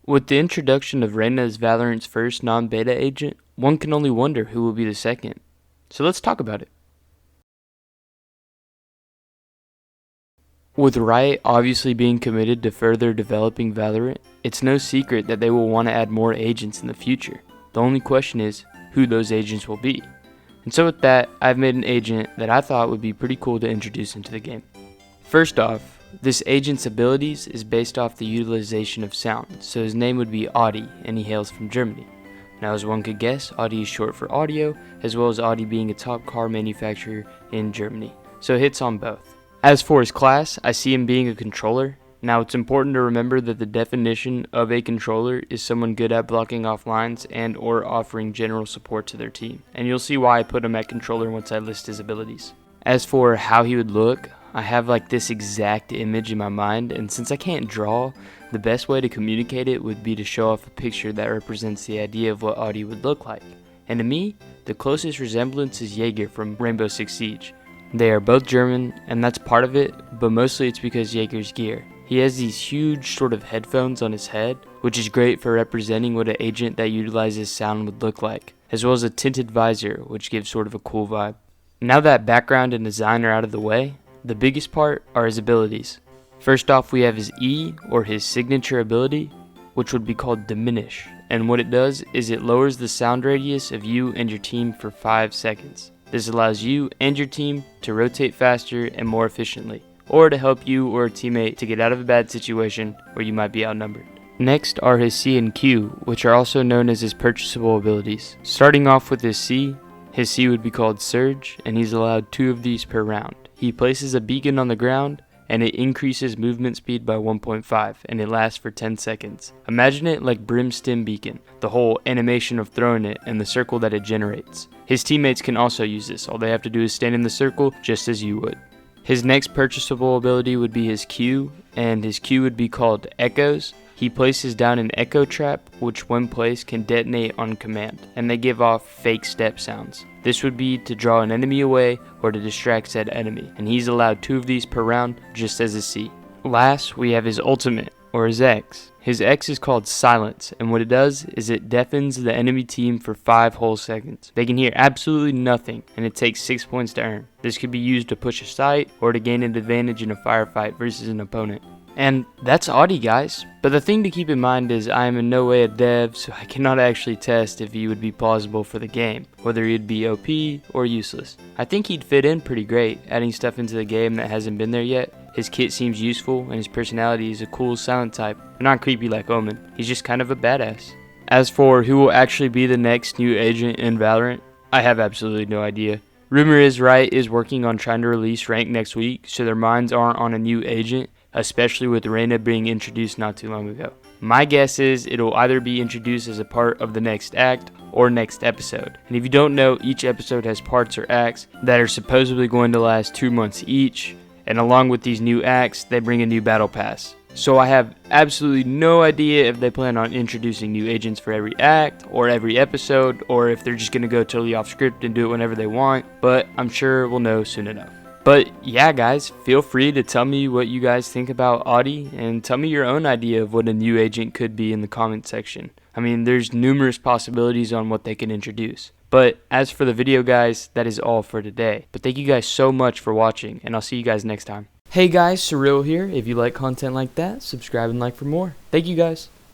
With the introduction of Reyna as Valorant's first non-beta agent, one can only wonder who will be the second. So let's talk about it. With Riot obviously being committed to further developing Valorant, it's no secret that they will want to add more agents in the future. The only question is who those agents will be. And so with that, I've made an agent that I thought would be pretty cool to introduce into the game. First off, this agent's abilities is based off the utilization of sound, so his name would be Audi, and he hails from Germany. Now, as one could guess, Audi is short for audio, as well as Audi being a top car manufacturer in Germany, so it hits on both. As for his class, I see him being a controller. Now, it's important to remember that the definition of a controller is someone good at blocking off lines and or offering general support to their team, and you'll see why I put him at controller once I list his abilities. As for how he would look, I have like this exact image in my mind, and since I can't draw, the best way to communicate it would be to show off a picture that represents the idea of what Audi would look like. And to me, the closest resemblance is Jaeger from Rainbow Six Siege. They are both German, and that's part of it, but mostly it's because Jaeger's gear. He has these huge sort of headphones on his head, which is great for representing what an agent that utilizes sound would look like, as well as a tinted visor, which gives sort of a cool vibe. Now that background and design are out of the way, the biggest part are his abilities. First off, we have his E, or his signature ability, which would be called Diminish, and what it does is it lowers the sound radius of you and your team for 5 seconds. This allows you and your team to rotate faster and more efficiently, or to help you or a teammate to get out of a bad situation where you might be outnumbered. Next are his C and Q, which are also known as his purchasable abilities. Starting off with his C would be called Surge, and he's allowed 2 of these per round. He places a beacon on the ground, and it increases movement speed by 1.5, and it lasts for 10 seconds. Imagine it like Brimstim Beacon, the whole animation of throwing it and the circle that it generates. His teammates can also use this, all they have to do is stand in the circle just as you would. His next purchasable ability would be his Q, and his Q would be called Echoes. He places down an echo trap, which when placed can detonate on command, and they give off fake step sounds. This would be to draw an enemy away or to distract said enemy, and he's allowed 2 of these per round, just as a C. Last, we have his ultimate, or his X. His X is called Silence, and what it does is it deafens the enemy team for 5 whole seconds. They can hear absolutely nothing, and it takes 6 points to earn. This could be used to push a site or to gain an advantage in a firefight versus an opponent. And that's Audi, guys. But the thing to keep in mind is I am in no way a dev, so I cannot actually test if he would be plausible for the game, whether he'd be OP or useless. I think he'd fit in pretty great, adding stuff into the game that hasn't been there yet. His kit seems useful, and his personality is a cool silent type, but not creepy like Omen. He's just kind of a badass. As for who will actually be the next new agent in Valorant, I have absolutely no idea. Rumor is Riot is working on trying to release rank next week, so their minds aren't on a new agent, especially with Reyna being introduced not too long ago. My guess is it'll either be introduced as a part of the next act or next episode. And if you don't know, each episode has parts or acts that are supposedly going to last 2 months each, and along with these new acts, they bring a new battle pass. So I have absolutely no idea if they plan on introducing new agents for every act or every episode, or if they're just going to go totally off script and do it whenever they want, but I'm sure we'll know soon enough. But yeah, guys, feel free to tell me what you guys think about Audi, and tell me your own idea of what a new agent could be in the comment section. I mean, there's numerous possibilities on what they can introduce. But as for the video, guys, that is all for today. But thank you guys so much for watching, and I'll see you guys next time. Hey guys, Surreal here. If you like content like that, subscribe and like for more. Thank you guys.